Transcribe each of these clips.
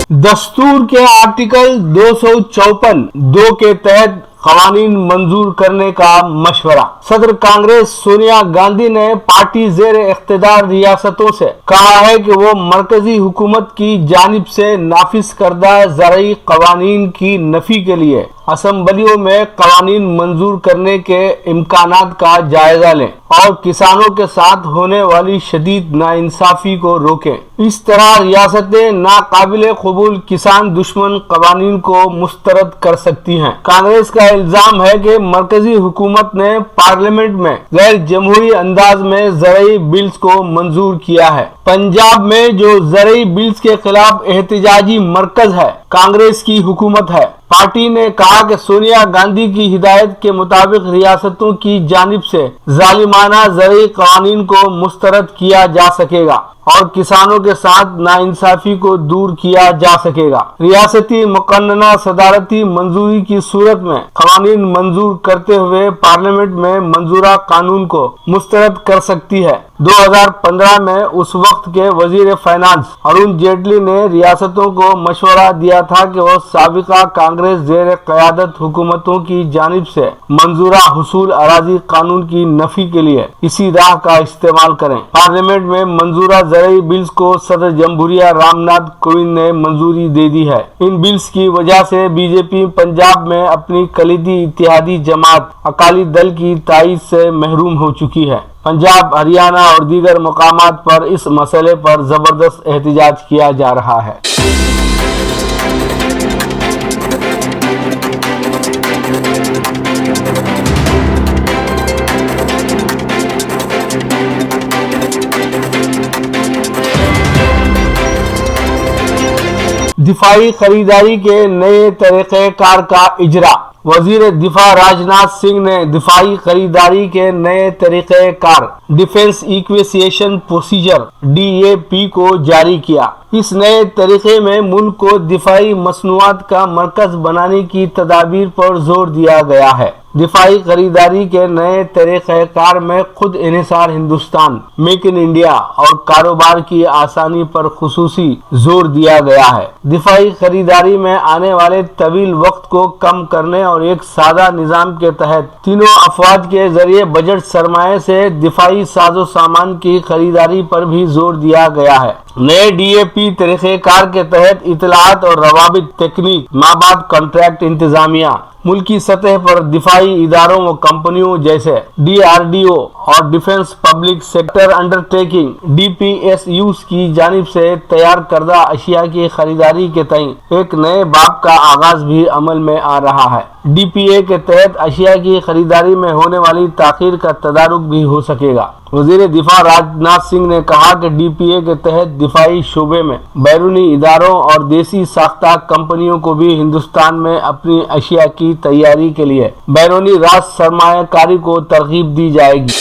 दस्तूर के आर्टिकल 254(2) के तहत कवानीन मंजूर करने का मशवरा। सदर कांग्रेस सोनिया गांधी ने पार्टी जेर इख्तिदार रियासतों से कहा है कि वो मरकजी हुकूमत की जानिब से नाफिज करदा ज़रई कवानीन की नफी के लिए असम्बलियों में कवानीन मंजूर करने के इम्कानात का जायजा लें और किसानों के साथ होने वाली शदीद नाइंसाफी को रोकें। इस तरह रियासतें नाकाबिले कबूल किसान दुश्मन कवानीन को मुस्तरद कर सकती हैं। कांग्रेस का इल्जाम है कि मरकजी हुकूमत ने पार्लियामेंट में गैर जमहूरी अंदाज में ज़रई बिल्स को मंजूर किया है। पंजाब में जो ज़रई बिल्स के खिलाफ एहतजाजी मरकज है, कांग्रेस की हुकूमत है। पार्टी ने कहा कि सोनिया गांधी की हिदायत के मुताबिक रियासतों की जानिब से जालिमाना ज़रई कवानीन को मुस्तरद किया जा सकेगा और किसानों के साथ नाइंसाफी को दूर किया जा सकेगा। रियासती मुकन्नना सदारती मंजूरी की सूरत में कवानीन मंजूर करते हुए पार्लियामेंट में मंजूरा कानून को मुस्तरद कर सकती है। 2015 में उस वक्त के वजीर फाइनेंस अरुण जेटली ने रियासतों को मशवरा दिया था कि वो साबिका कांग्रेस जेर क़यादत हुकूमतों की जानिब से मंजूरा हुसूल अराजी कानून की नफी के लिए इसी राह का इस्तेमाल करें। पार्लियामेंट में मंजूरा ज़रई बिल्स को सदर जमहूरिया रामनाथ कोविंद ने मंजूरी दे दी है। इन बिल्स की वजह से बीजेपी पंजाब में अपनी कलीदी इत्तेहादी जमात अकाली दल की ताईद से महरूम हो चुकी है। पंजाब, हरियाणा और दीगर मकामात पर इस मसले पर जबरदस्त एहतजाज किया जा रहा है। दिफाई खरीदारी के नए तरीक़ेकार का इजरा। वजीर दिफा राजनाथ सिंह ने दिफाई खरीदारी के नए तरीक़ेकार डिफेंस इक्विजिशन प्रोसीजर DAP को जारी किया। इस नए तरीके में मुल्क को दिफाई मसनूआत का मरकज बनाने की तदाबीर पर जोर दिया गया है। दिफाई खरीदारी के नए तरीक़ेकार में खुद इन्हिसार हिंदुस्तान, मेक इन इंडिया और कारोबार की आसानी पर खुसूसी जोर दिया गया है। दिफाई खरीदारी में आने वाले तवील वक्त को कम करने और एक सादा निज़ाम के तहत तीनों अफवाज के जरिए बजट सरमाए से दिफाई साजो सामान की खरीदारी पर भी जोर दिया गया है। नए DAP तरीक़ेकार के तहत इतलात और रवाबित तकनीक, माबाद कॉन्ट्रैक्ट इंतजामिया, मुल्की सतह पर दिफाई इदारों व कंपनियों जैसे DRDO और defence public sector undertaking DPSUs की जानिब से तैयार करदा अशिया की खरीदारी के तई एक नए बाब का आगाज भी अमल में आ रहा है। DPA के तहत अशिया की खरीदारी में होने वाली ताखीर का तदारुक भी हो सकेगा। वजीर दिफा राजनाथ सिंह ने कहा कि DPA के तहत दिफाई शोबे में बैरूनी इदारों और देसी साख्ता कंपनियों को भी हिंदुस्तान में अपनी अशिया की तैयारी के लिए बैरूनी राज सरमायाकारी को तरगीब दी जाएगी।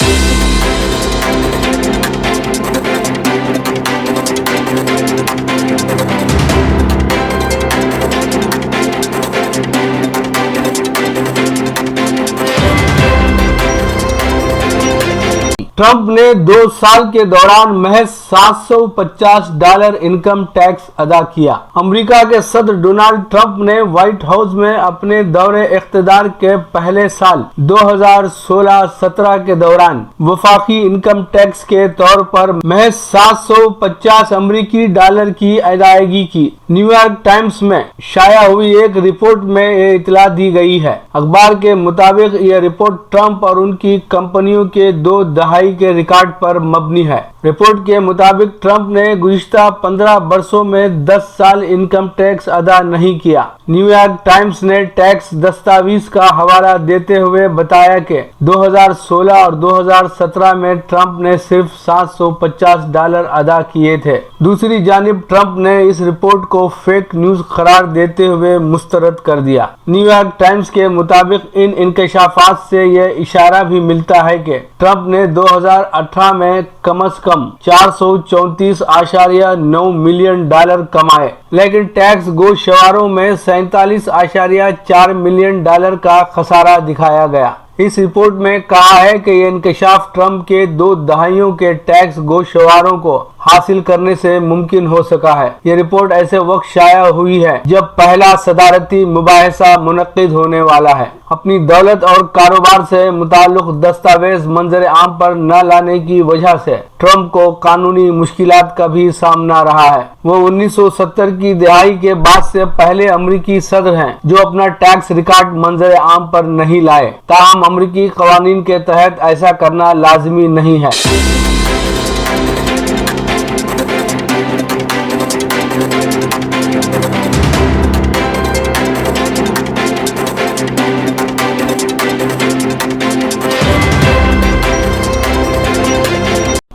ट्रंप ने 2 साल के दौरान महज $750 इनकम टैक्स अदा किया। अमेरिका के सदर डोनाल्ड ट्रंप ने व्हाइट हाउस में अपने दौरे इख्तिदार के पहले साल 2016-17 के दौरान वफाकी इनकम टैक्स के तौर पर महज $750 की अदायगी की। न्यूयॉर्क टाइम्स में शाया हुई एक रिपोर्ट में ये इतला दी गई है। अखबार के मुताबिक यह रिपोर्ट ट्रंप और उनकी कंपनियों के 2 दहाई के रिकॉर्ड पर मबनी है। रिपोर्ट के मुताबिक ट्रंप ने गुज़िश्ता 15 वर्षों में 10 साल इनकम टैक्स अदा नहीं किया। न्यूयॉर्क टाइम्स ने टैक्स दस्तावेज का हवाला देते हुए बताया कि 2016 और 2017 में ट्रंप ने सिर्फ $750 अदा किए थे। दूसरी जानिब ट्रंप ने इस रिपोर्ट को फेक न्यूज करार देते हुए मुस्तरद कर दिया। न्यूयॉर्क टाइम्स के मुताबिक इन इंकशाफात से यह इशारा भी मिलता है कि ट्रंप ने 2018 में कम से कम $434.9 मिलियन कमाए, लेकिन टैक्स गोशवारों में $47.4 मिलियन का खसारा दिखाया गया। इस रिपोर्ट में कहा है कि यह इंकशाफ ट्रंप के 2 दहाइयों के टैक्स गोशवारों को حاصل کرنے سے ممکن ہو سکا ہے۔ یہ رپورٹ ایسے وقت شائع ہوئی ہے جب پہلا صدارتی مباحثہ منعقد ہونے والا ہے۔ اپنی دولت اور کاروبار سے متعلق دستاویز منظر عام پر نہ لانے کی وجہ سے ٹرمپ کو قانونی مشکلات کا بھی سامنا رہا ہے۔ وہ 1970 کی دہائی کے بعد سے پہلے امریکی صدر ہیں جو اپنا ٹیکس ریکارڈ منظر عام پر نہیں لائے، تاہم امریکی قوانین کے تحت ایسا کرنا لازمی نہیں ہے۔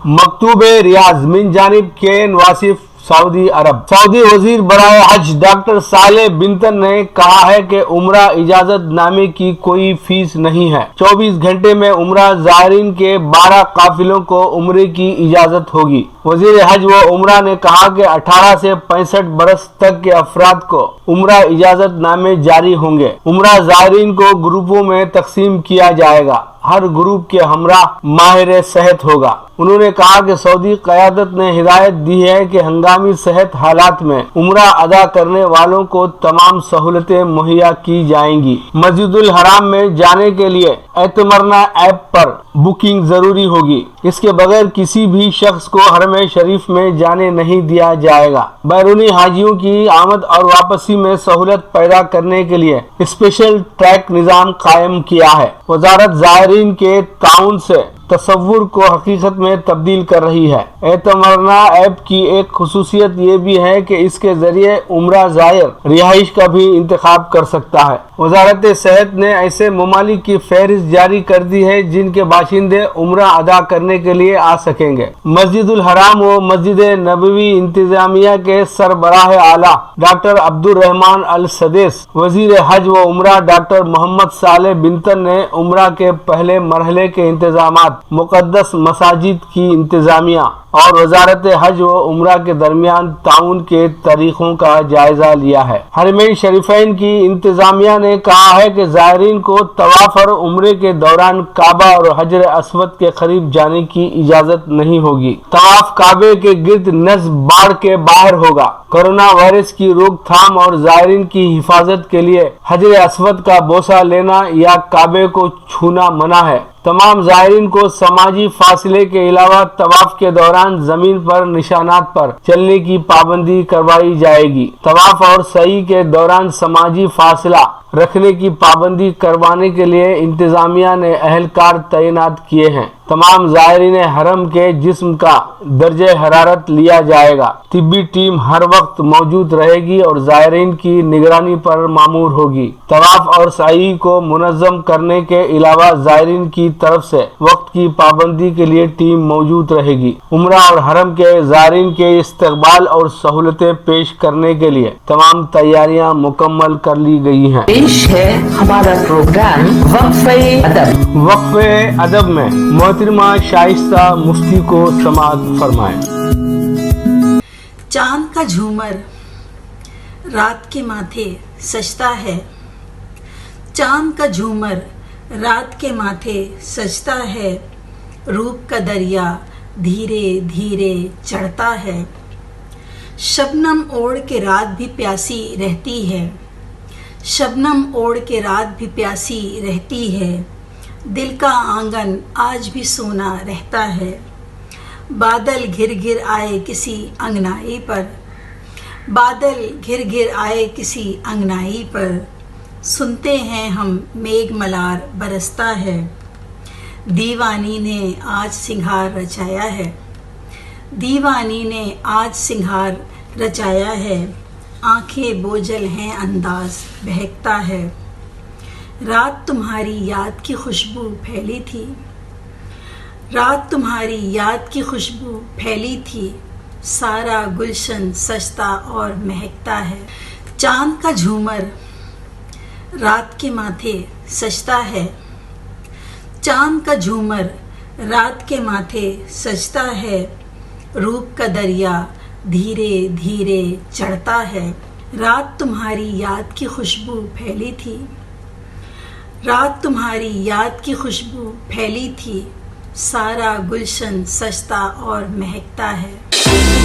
مکتوب ریاض من جانب کین واصف سعودی عرب۔ سعودی وزیر برائے حج ڈاکٹر صالح بنتن نے کہا ہے کہ عمرہ اجازت نامے کی کوئی فیس نہیں ہے۔ 24 گھنٹے میں عمرہ زائرین کے 12 قافلوں کو عمرے کی اجازت ہوگی۔ وزیر حج و عمرہ نے کہا کہ 18 سے 65 برس تک کے افراد کو عمرہ اجازت نامے جاری ہوں گے۔ عمرہ زائرین کو گروپوں میں تقسیم کیا جائے گا۔ ہر گروپ کے ہمراہ ماہر صحت ہوگا۔ انہوں نے کہا کہ سعودی قیادت نے ہدایت دی ہے کہ ہنگامی صحت حالات میں عمرہ ادا کرنے والوں کو تمام سہولتیں مہیا کی جائیں گی۔ مسجد الحرام میں جانے کے لیے اعتمرنا ایپ پر بکنگ ضروری ہوگی۔ اس کے بغیر کسی بھی شخص کو حرم شریف میں جانے نہیں دیا جائے گا۔ بیرونی حاجیوں کی آمد اور واپسی میں سہولت پیدا کرنے کے لیے اسپیشل ٹریک نظام قائم کیا ہے۔ وزارت زائرین کے تعاون سے تصور کو حقیقت میں تبدیل کر رہی ہے۔ اعتمرنا ایپ کی ایک خصوصیت یہ بھی ہے کہ اس کے ذریعے عمرہ زائر رہائش کا بھی انتخاب کر سکتا ہے۔ وزارت صحت نے ایسے ممالک کی فہرست جاری کر دی ہے جن کے باشندے عمرہ ادا کرنے کے لیے آ سکیں گے۔ مسجد الحرام و مسجد نبوی انتظامیہ کے سربراہ اعلیٰ ڈاکٹر عبد الرحمان السدیس، وزیر حج و عمرہ ڈاکٹر محمد صالح بنتن نے عمرہ کے پہلے مرحلے کے انتظامات، مقدس مساجد کی انتظامیہ اور وزارت حج و عمرہ کے درمیان تعاون کے طریقوں کا جائزہ لیا ہے۔ حرمین شریفین کی انتظامیہ نے کہا ہے کہ زائرین کو طواف اور عمرے کے دوران کعبہ اور حجر اسود کے قریب جانے کی اجازت نہیں ہوگی۔ طواف کعبے کے گرد نصب باڑ کے باہر ہوگا۔ کورونا وائرس کی روک تھام اور زائرین کی حفاظت کے لیے حجر اسود کا بوسہ لینا یا کعبے کو چھونا منع ہے۔ تمام زائرین کو سماجی فاصلے کے علاوہ طواف کے دوران زمین پر نشانات پر چلنے کی پابندی کروائی جائے گی۔ طواف اور سعی کے دوران سماجی فاصلہ رکھنے کی پابندی کروانے کے لیے انتظامیہ نے اہلکار تعینات کیے ہیں۔ تمام زائرین حرم کے جسم کا درجہ حرارت لیا جائے گا۔ طبی ٹیم ہر وقت موجود رہے گی اور زائرین کی نگرانی پر مامور ہوگی۔ طواف اور سعی کو منظم کرنے کے علاوہ زائرین کی طرف سے وقت کی پابندی کے لیے ٹیم موجود رہے گی۔ عمرہ اور حرم کے زائرین کے استقبال اور سہولتیں پیش کرنے کے لیے تمام تیاریاں مکمل کر لی گئی ہیں۔ پیش ہے ہمارا پروگرام وقفہ ادب۔ وقفہ ادب میں محترمہ شائستہ مفتی کو سماعت فرمائیں۔ چاند کا جھومر رات کے ماتھے سجتا ہے، چاند کا جھومر رات کے ماتھے سجتا ہے، روپ کا دریا دھیرے دھیرے چڑھتا ہے، شبنم اوڑھ کے رات بھی پیاسی رہتی ہے، شبنم اوڑھ کے رات بھی پیاسی رہتی ہے، دل کا آنگن آج بھی سونا رہتا ہے، بادل گھر گھر آئے کسی انگنائی پر، بادل گھر گھر آئے کسی انگنائی پر، سنتے ہیں ہم میگھ ملار برستا ہے، دیوانی نے آج سنگھار رچایا ہے، دیوانی نے آج سنگھار رچایا ہے، آنکھیں بوجھل ہیں انداز بہکتا ہے، رات تمہاری یاد کی خوشبو پھیلی تھی، رات تمہاری یاد کی خوشبو پھیلی تھی، سارا گلشن سجتا اور مہکتا ہے، چاند کا جھومر رات کے ماتھے سجتا ہے، چاند کا جھومر رات کے ماتھے سجتا ہے، روپ کا دریا دھیرے دھیرے چڑھتا ہے، رات تمہاری یاد کی خوشبو پھیلی تھی، رات تمہاری یاد کی خوشبو پھیلی تھی، सारा गुलशन सजता और महकता है।